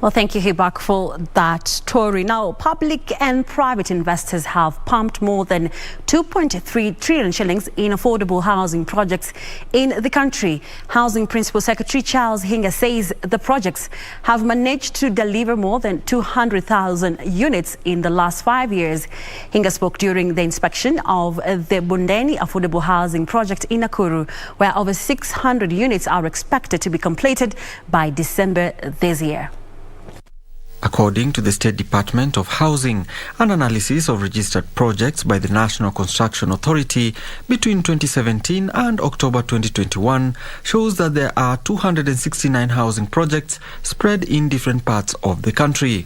Well, thank you, Hibak, for that story. Now, public and private investors have pumped more than 2.3 trillion shillings in affordable housing projects in the country. Housing Principal Secretary Charles Hinga says the projects have managed to deliver more than 200,000 units in the last 5 years. Hinga spoke during the inspection of the Bondeni Affordable Housing Project in Nakuru, where over 600 units are expected to be completed by December this year. According to the State Department of Housing, an analysis of registered projects by the National Construction Authority between 2017 and October 2021 shows that there are 269 housing projects spread in different parts of the country.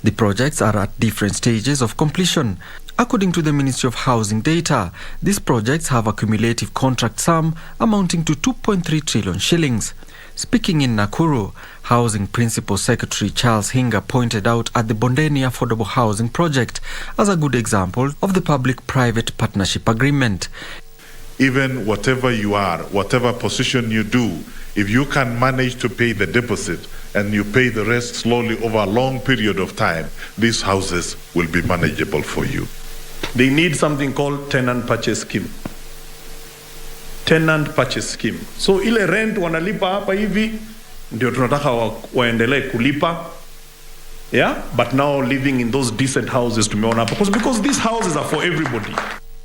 The projects are at different stages of completion. According to the Ministry of Housing data, these projects have a cumulative contract sum amounting to 2.3 trillion shillings. Speaking in Nakuru, Housing Principal Secretary Charles Hinga pointed out at the Bondeni Affordable Housing Project as a good example of the public-private partnership agreement. Even whatever you are, whatever position you do, if you can manage to pay the deposit and you pay the rest slowly over a long period of time, these houses will be manageable for you. They need something called tenant purchase scheme. Tenant purchase scheme. So ile rent wanalipa hapa hivi ndio tunataka waendelee kulipa. Yeah, but now living in those decent houses tumeona hapa because these houses are for everybody.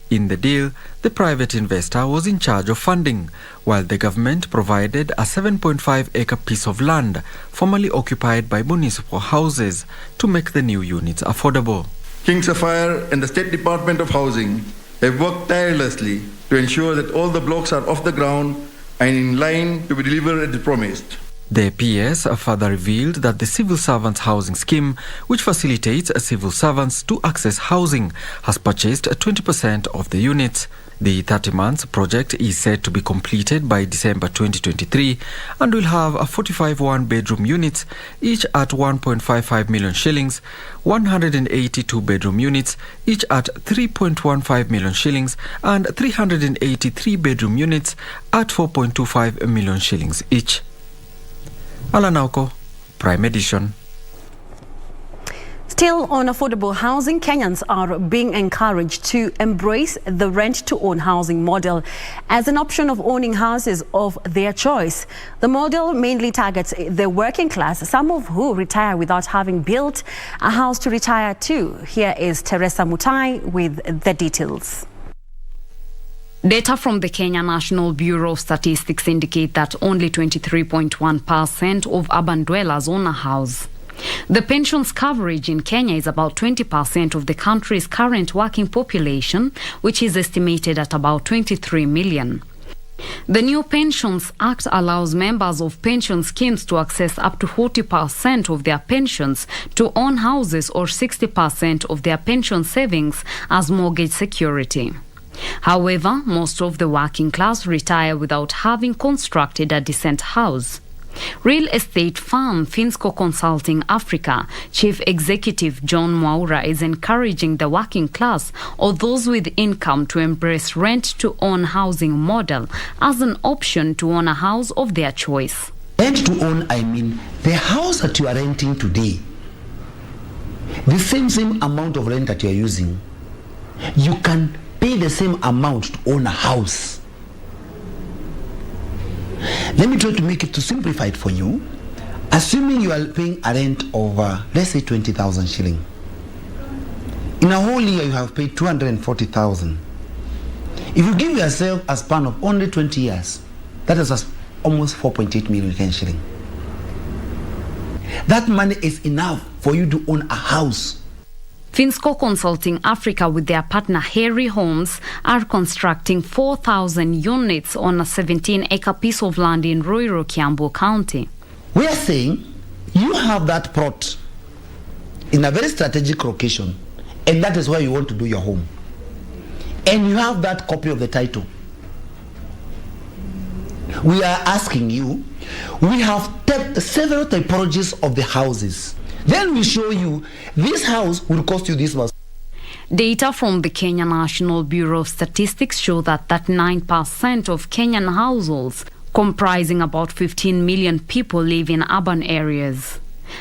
In the deal, the private investor was in charge of funding, while the government provided a 7.5-acre piece of land formerly occupied by municipal houses to make the new units affordable. King Sapphire and the State Department of Housing have worked tirelessly to ensure that all the blocks are off the ground and in line to be delivered as promised. The PS further revealed that the Civil Servants Housing Scheme, which facilitates civil servants to access housing, has purchased 20% of the units. The 30-month project is set to be completed by December 2023 and will have 45 one-bedroom units, each at 1.55 million shillings, 182 bedroom units, each at 3.15 million shillings, and 383 bedroom units at 4.25 million shillings each. Alanauko, Prime Edition. Still on affordable housing, Kenyans are being encouraged to embrace the rent-to-own housing model as an option of owning houses of their choice. The model mainly targets the working class, some of who retire without having built a house to retire to. Here is Teresa Mutai with the details. Data from the Kenya National Bureau of Statistics indicate that only 23.1% of urban dwellers own a house. The pensions coverage in Kenya is about 20% of the country's current working population, which is estimated at about 23 million. The new Pensions Act allows members of pension schemes to access up to 40% of their pensions to own houses or 60% of their pension savings as mortgage security. However, most of the working class retire without having constructed a decent house. Real estate firm Finsco Consulting Africa Chief Executive John Mwaura is encouraging the working class or those with income to embrace rent-to-own housing model as an option to own a house of their choice. Rent-to-own, I mean the house that you are renting today, the same amount of rent that you are using, you can pay the same amount to own a house. Let me try to make it to simplify it for you. Assuming you are paying a rent of, let's say 20,000 shilling. In a whole year, you have paid 240,000. If you give yourself a span of only 20 years, that is almost 4.8 million shilling. That money is enough for you to own a house. Finsco Consulting Africa with their partner Harry Homes are constructing 4,000 units on a 17-acre piece of land in rural Kiambu County. We are saying you have that plot in a very strategic location and that is where you want to do your home, and you have that copy of the title, we are asking you, we have several typologies of the houses. Then we show you, this house will cost you this much. Data from the Kenya National Bureau of Statistics show that 39% of Kenyan households, comprising about 15 million people, live in urban areas.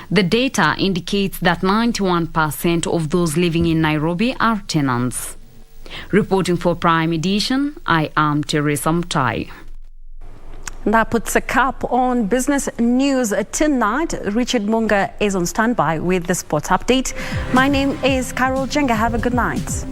The data indicates that 91% of those living in Nairobi are tenants. Reporting for Prime Edition, I am Teresa Mutai. That puts a cap on business news tonight. Richard Munga is on standby with the sports update. My name is Carol Jenga. Have a good night.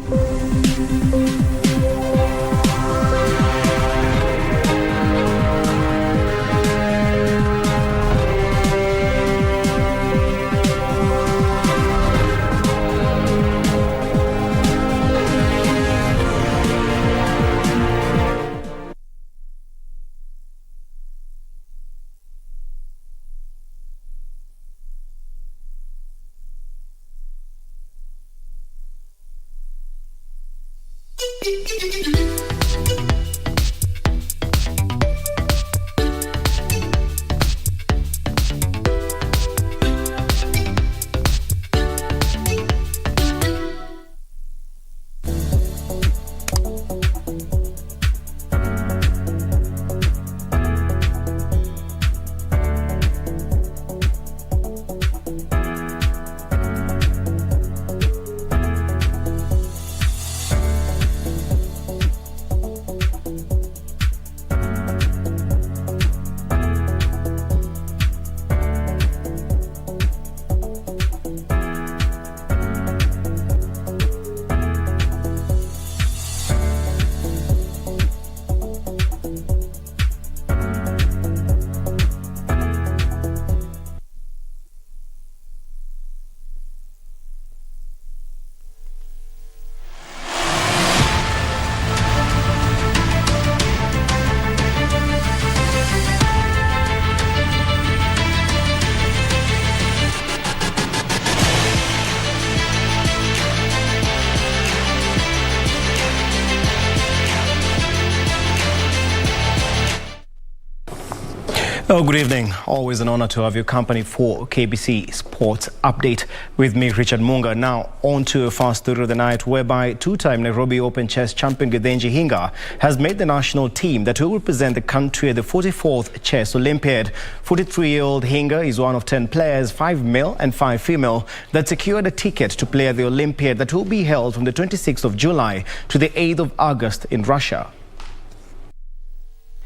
Oh, good evening. Always an honor to have your company for KBC Sports Update with me, Richard Munga. Now, on to a first story of the night, whereby two-time Nairobi Open chess champion Githinji Hinga has made the national team that will represent the country at the 44th Chess Olympiad. 43-year-old Hinga is one of 10 players, 5 male and 5 female, that secured a ticket to play at the Olympiad that will be held from the 26th of July to the 8th of August in Russia.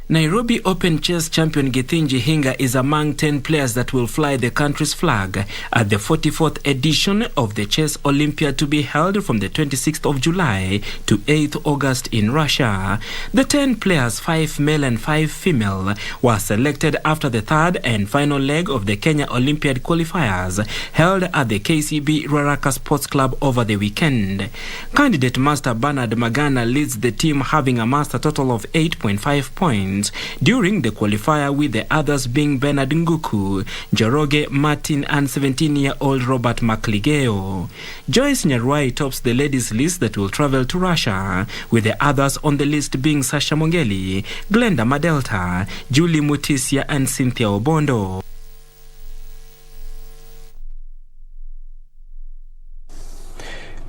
Nairobi Open chess champion Githinji Hinga is among 10 players that will fly the country's flag at the 44th edition of the Chess Olympiad to be held from the 26th of July to 8th August in Russia. The 10 players, 5 male and 5 female, were selected after the third and final leg of the Kenya Olympiad qualifiers held at the KCB Ruaraka Sports Club over the weekend. Candidate Master Bernard Magana leads the team, having amassed a total of 8.5 points during the qualifier, with the others being Bernard Nguku, Njoroge Martin and 17-year-old Robert Makligeo. Joyce Nyarwai tops the ladies list that will travel to Russia, with the others on the list being Sasha Mongeli, Glenda Madelta, Julie Mutisia and Cynthia Obondo.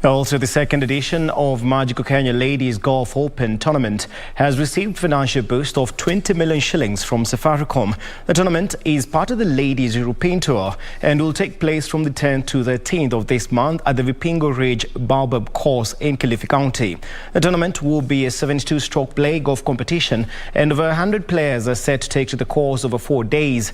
Also, the second edition of Magical Kenya Ladies Golf Open Tournament has received financial boost of 20 million shillings from Safaricom. The tournament is part of the Ladies European Tour and will take place from the 10th to the 13th of this month at the Vipingo Ridge Baobab Course in Kilifi County. The tournament will be a 72-stroke play golf competition, and over 100 players are set to take to the course over 4 days.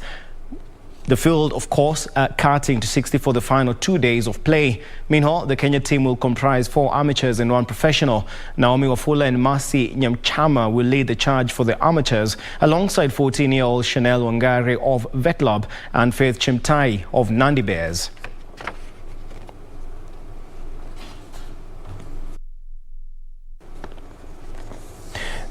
The field, of course, cutting to 60 for the final 2 days of play. Meanwhile, the Kenya team will comprise 4 amateurs and 1 professional. Naomi Wafula and Mercy Nyamchama will lead the charge for the amateurs, alongside 14-year-old Chanel Wangari of Vetlab and Faith Chimtai of Nandi Bears.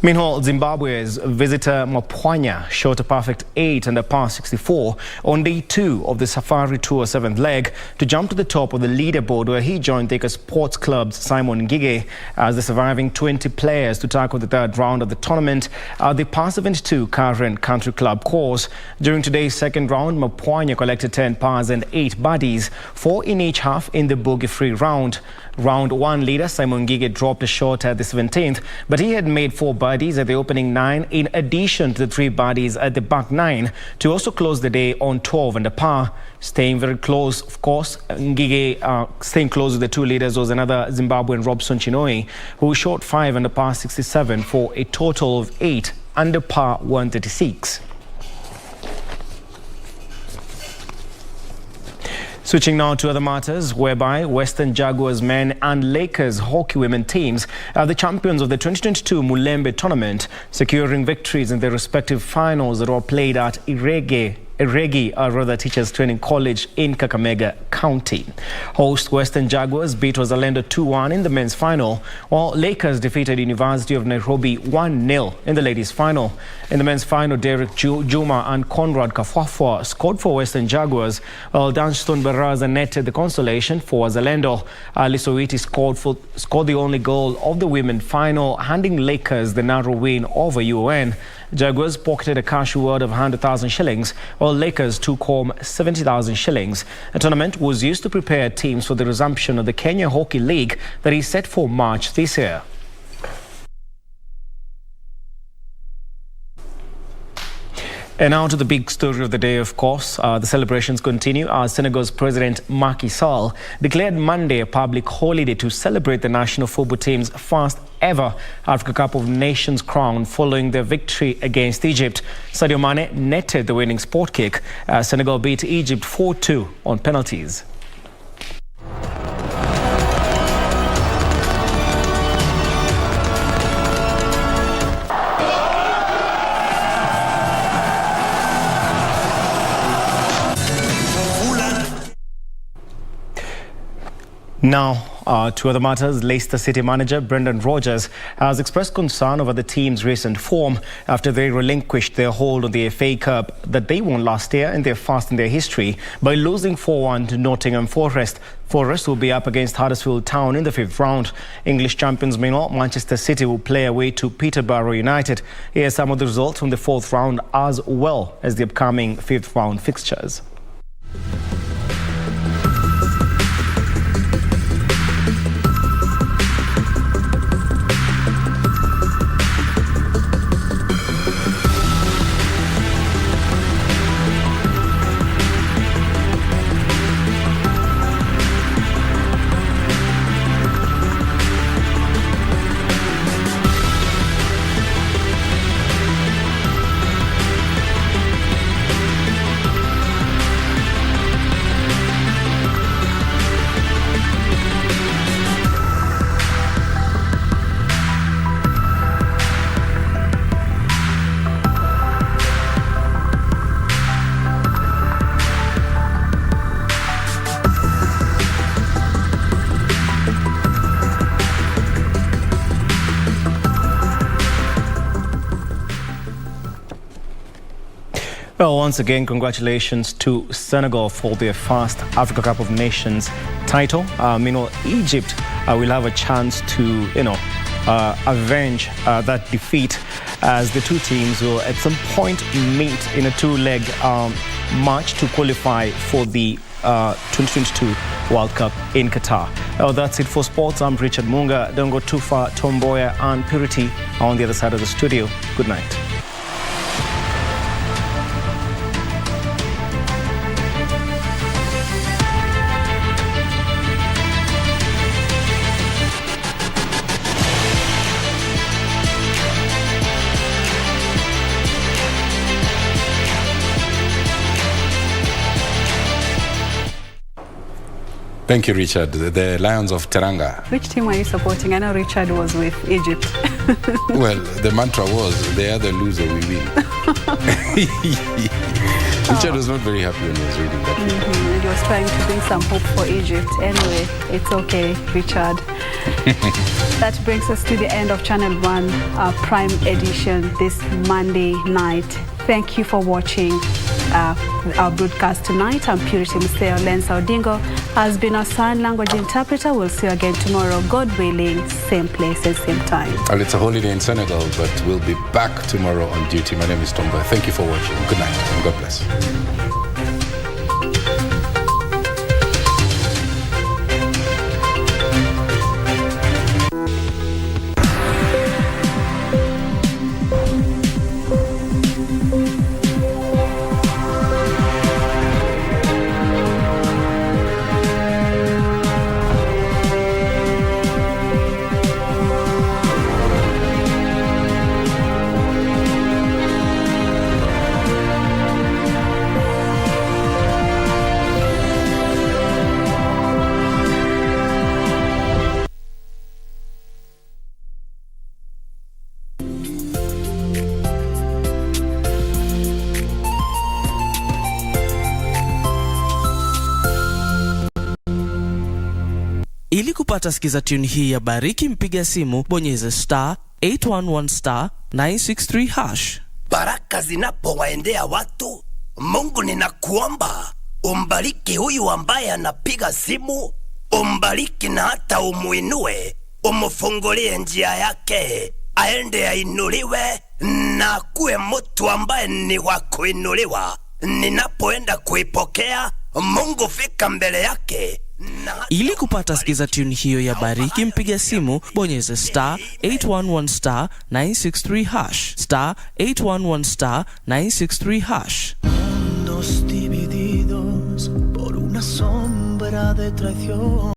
Meanwhile, Zimbabwe's visitor Mboya shot a perfect 8 under par 64 on day 2 of the Safari Tour 7th leg to jump to the top of the leaderboard, where he joined Thika Sports Club's Simon Ngige as the surviving 20 players to tackle the third round of the tournament at the par 72 Karen Country Club course. During today's second round, Mboya collected 10 pars and 8 birdies, 4 in each half in the bogey-free round. Round 1 leader Simon Ngige dropped a shot at the 17th, but he had made 4 birdies at the opening 9 in addition to the 3 birdies at the back 9 to also close the day on 12 under par. Staying very close, of course, Ngige staying close with the 2 leaders was another Zimbabwean, Robson Chinoi, who shot 5 under par 67 for a total of 8 under par 136. Switching now to other matters, whereby Western Jaguars men and Lakers hockey women teams are the champions of the 2022 Mulembe tournament, securing victories in their respective finals that were played at Iregi Teachers Training College in Kakamega County. Host Western Jaguars beat Wazalendo 2-1 in the men's final, while Lakers defeated University of Nairobi 1-0 in the ladies' final. In the men's final, Derek Juma and Conrad Kafwafwa scored for Western Jaguars, while Danston Baraza netted the consolation for Wazalendo. Ali Soiti scored the only goal of the women's final, handing Lakers the narrow win over UON. Jaguars pocketed a cash reward of 100,000 shillings, while Lakers took home 70,000 shillings. The tournament was used to prepare teams for the resumption of the Kenya Hockey League that is set for March this year. And now to the big story of the day, of course. The celebrations continue as Senegal's President Macky Sall declared Monday a public holiday to celebrate the national football team's first ever Africa Cup of Nations crown following their victory against Egypt. Sadio Mane netted the winning sport kick as Senegal beat Egypt 4-2 on penalties. Now, to other matters, Leicester City manager Brendan Rodgers has expressed concern over the team's recent form after they relinquished their hold on the FA Cup that they won last year and their first in their history by losing 4-1 to Nottingham Forest. Forest will be up against Huddersfield Town in the 5th round. English champions meanwhile, Manchester City will play away to Peterborough United. Here's some of the results from the 4th round as well as the upcoming 5th round fixtures. Well, once again, congratulations to Senegal for their first Africa Cup of Nations title. Meanwhile, Egypt will have a chance to, avenge that defeat as the two teams will at some point meet in a 2-leg match to qualify for the 2022 World Cup in Qatar. Well, that's it for sports. I'm Richard Munga. Don't go too far. Mboya and Purity are on the other side of the studio. Good night. Thank you, Richard. The Lions of Teranga. Which team are you supporting? I know Richard was with Egypt. Well, the mantra was, they are the loser, we win. Richard was not very happy when he was reading that. And he was trying to bring some hope for Egypt. Anyway, it's okay, Richard. That brings us to the end of Channel 1 Prime Edition this Monday night. Thank you for watching our broadcast tonight. I'm Purity Museo. Lensa Odingo has been our sign language interpreter. We'll see you again tomorrow, God willing, same place and same time. Well, it's a holiday in Senegal, but we'll be back tomorrow on duty. My name is Mboya. Thank you for watching. Good night and God bless. Ili kupata sikiza tune hii ya Bariki, mpiga simu bonyeza *811 *963#. Baraka zinapowaendea watu, Mungu ninakuomba umbariki huyu ambaye anapiga simu, umbariki na hata umuinue, umufungulie njia yake, aende ainuliwe na kuwe mtu ambaye ni wa kuinuliwa. Ninapoenda kuipokea, Mungu fika mbele yake. Ili kupata sikiza tune hiyo ya Bariki, mpiga simu bonyeza *811 *963#, *811 *963#. Mundos divididos por una sombra de traición.